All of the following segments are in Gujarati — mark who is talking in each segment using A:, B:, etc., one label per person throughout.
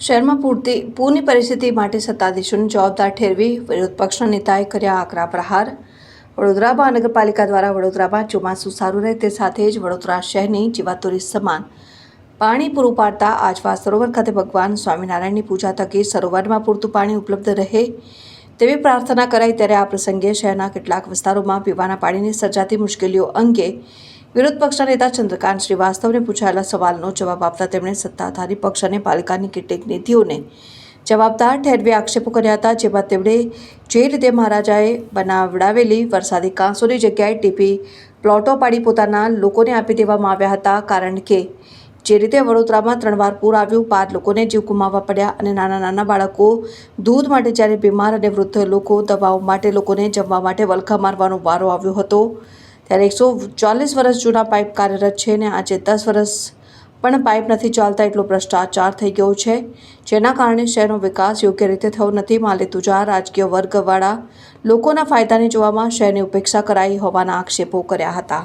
A: શહેરમાં પૂરની પરિસ્થિતિ માટે સત્તાધીશોને જવાબદાર ઠેરવી વિરોધ પક્ષના નેતાએ કર્યા આકરા પ્રહાર। વડોદરા મહાનગરપાલિકા દ્વારા વડોદરામાં ચોમાસું સારું રહે તે સાથે જ વડોદરા શહેરની જીવાતોરી સમાન પાણી પૂરું પાડતા આજવા સરોવર ખાતે ભગવાન સ્વામિનારાયણની પૂજા થકી સરોવરમાં પૂરતું પાણી ઉપલબ્ધ રહે તેવી પ્રાર્થના કરાઈ। ત્યારે આ પ્રસંગે શહેરના કેટલાક વિસ્તારોમાં પીવાના પાણીની સર્જાતી મુશ્કેલીઓ અંગે વિરોધ પક્ષના નેતા ચંદ્રકાંત શ્રીવાસ્તવને પૂછાયેલા સવાલનો જવાબ આપતા તેમણે સત્તાધારી પક્ષ અને પાલિકાની કેટલીક નીતિઓને જવાબદાર ઠેરવી આક્ષેપો કર્યા હતા। જેમાં તેમણે જે રીતે મહારાજાએ બનાવડાવેલી વરસાદી કાંસોની જગ્યાએ ટીપી પ્લોટો પાડી પોતાના લોકોને આપી દેવામાં આવ્યા હતા। કારણ કે જે રીતે વડોદરામાં 3 વાર પૂર આવ્યું, 5 લોકોને જીવ ગુમાવવા પડ્યા અને નાના બાળકો દૂધ માટે જ્યારે બીમાર અને વૃદ્ધ લોકો દવાઓ માટે લોકોને જમવા માટે વલખા મારવાનો વારો આવ્યો હતો। ત્યારે 140 વર્ષ જૂના પાઇપ કાર્યરત છે અને આજે 10 વર્ષ પણ પાઇપ નથી ચાલતા એટલો ભ્રષ્ટાચાર થઈ ગયો છે, જેના કારણે શહેરનો વિકાસ યોગ્ય રીતે થયો નથી। માલેતુજાર રાજકીય વર્ગવાળા લોકોના ફાયદાને જોવામાં શહેરની ઉપેક્ષા કરાઈ હોવાના આક્ષેપો કર્યા હતા।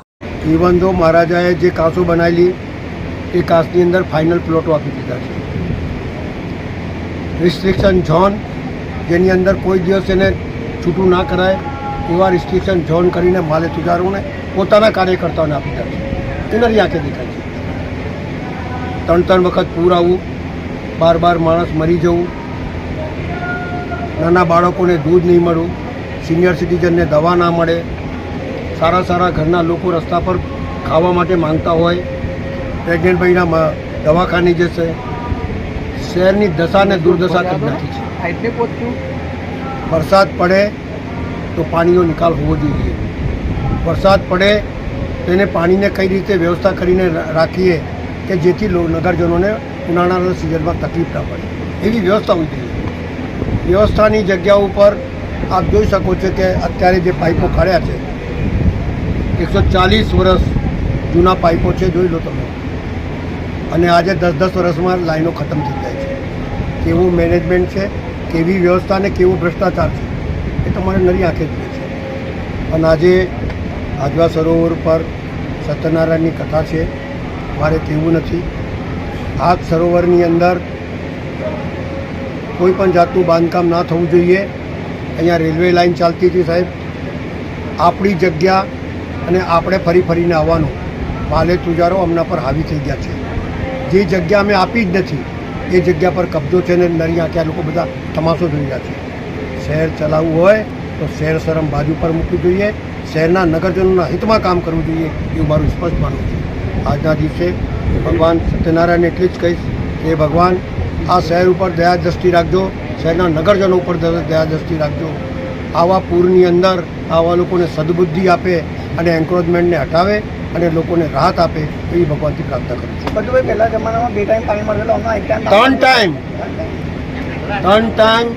B: ઇવન તો મહારાજાએ જે કાંસો બનાવેલી એ કાંસની અંદર ફાઇનલ પ્લોટો આપી દીધા છે। રિસ્ટ્રિક્શન ઝોન જેની અંદર કોઈ દિવસ એને છૂટું ના કરાય એવા રિસ્ટ્રિક્શન ઝોન કરીને માલેતુજારોને પોતાના કાર્યકર્તાઓને આપી દીધા છે। એના આંખે દેખાય છે 3 વખત પૂર આવવું, 12 માણસ મરી જવું, નાના બાળકોને દૂધ નહીં મળવું, સિનિયર સિટીઝનને દવા ના મળે, સારા ઘરના લોકો રસ્તા પર ખાવા માટે માંગતા હોય, પ્રેગ્નન્ટ ભાઈના દવાખાને જશે। શહેરની દશાને દુર્દશા કરી નાખી છે। વરસાદ પડે તો પાણીનો નિકાલ હોવો જોઈએ। વરસાદ પડે તેને પાણીને કઈ રીતે વ્યવસ્થા કરીને રાખીએ કે જેથી નગરજનોને ઉનાળાના સિઝનમાં તકલીફ ના પડે એવી વ્યવસ્થા હોવી જોઈએ। વ્યવસ્થાની જગ્યા ઉપર આપ જોઈ શકો છો કે અત્યારે જે પાઇપો કાઢ્યા છે 140 વર્ષ જૂના પાઇપો છે, જોઈ લો તમે, અને આજે 10 વર્ષમાં લાઈનો ખતમ થઈ જાય છે। કેવું મેનેજમેન્ટ છે, કેવી વ્યવસ્થા અને કેવો ભ્રષ્ટાચાર છે એ તમારે નરી આંખે જ છે। અને આજે આજવા સરોવર પર સત્યનારાયણની કથા છે, મારે કહેવું નથી। આ સરોવરની અંદર કોઈ પણ જાતનું બાંધકામ ના થવું જોઈએ। અહીંયા રેલવે લાઇન ચાલતી હતી સાહેબ, આપણી જગ્યા અને આપણે ફરીને આવવાનું, માલેતુજારો હમણાં પર હાવી થઈ ગયા છે। જે જગ્યા અમે આપી જ નથી એ જગ્યા પર કબજો છે ને નરી આંખે આ લોકો બધા તમાશો જોઈ રહ્યા છે। શહેર ચલાવવું હોય તો શહેર શરમ બાજુ પર મૂકવું જોઈએ, શહેરના નગરજનોના હિતમાં કામ કરવું જોઈએ એવું મારું સ્પષ્ટ માનવું છે। આજના દિવસે ભગવાન સત્યનારાયણ એટલી જ કહીશ કે ભગવાન આ શહેર ઉપર દયા દ્રષ્ટિ રાખજો, શહેરના નગરજનો ઉપર દયા દ્રષ્ટિ રાખજો। આવા પૂરની અંદર આવા લોકોને સદબુદ્ધિ આપે અને એન્ક્રોચમેન્ટને હટાવે અને લોકોને રાહત આપે એવી ભગવાનથી પ્રાર્થના કરું છું।
C: બધું પહેલા જમાનામાં 2 ટાઈમ પાણી મળેલું, હમણાં 1
B: ટાઈમ 3 ટાઈમ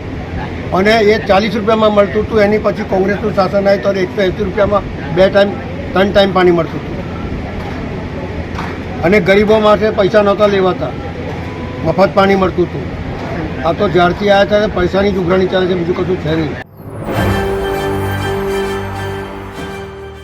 B: અને એ 40 રૂપિયામાં મળતું હતું। એની પછી કોંગ્રેસનું શાસન આવ્યું તો 180 રૂપિયામાં 2 ટાઈમ 3 ટાઈમ પાણી મળતું હતું અને ગરીબો માટે પૈસા નહોતા લેવાતા, મફત પાણી મળતું હતું। આ તો જ્યારથી આવ્યા ત્યારે પૈસાની જ ઉઘરાણી ચાલે છે, બીજું કશું છે નહીં।